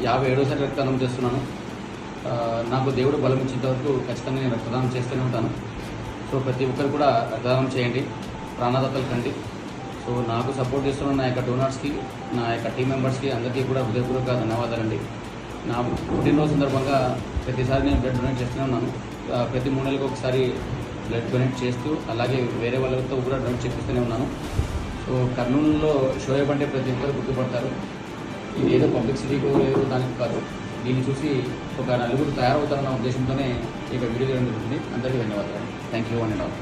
57వసారి రక్తదానం చేస్తున్నాను. నాకు దేవుడు బలం ఇచ్చేంత వరకు ఖచ్చితంగా నేను రక్తదానం చేస్తూనే ఉంటాను. సో ప్రతి ఒక్కరు కూడా రక్తదానం చేయండి, ప్రాణదాతలు కండి. సో నాకు సపోర్ట్ చేస్తున్న నా యొక్క డోనర్స్కి, నా యొక్క టీం మెంబర్స్కి అందరికీ కూడా హృదయపూర్వక ధన్యవాదాలండి. నా పుట్టినరోజు సందర్భంగా ప్రతిసారి నేను బ్లడ్ డొనేట్ చేస్తూనే ఉన్నాను. ప్రతి 3 నెలలకు ఒకసారి బ్లడ్ డొనేట్ చేస్తూ అలాగే వేరే వాళ్ళతో కూడా డొనేట్ చేపిస్తూనే ఉన్నాను. సో కర్నూలులో షోయబ్ అంటే ప్రతి ఒక్కరు గుర్తుపడతారు. ఇది ఏదో పబ్లిసిటీకో ఏదో దానికి కాదు, దీన్ని చూసి ఒక నలుగురు తయారవుతారన్న ఉద్దేశంతోనే ఇక వీడియో జరుగుతుంది. అందరికీ ధన్యవాదాలు. Thank you and all.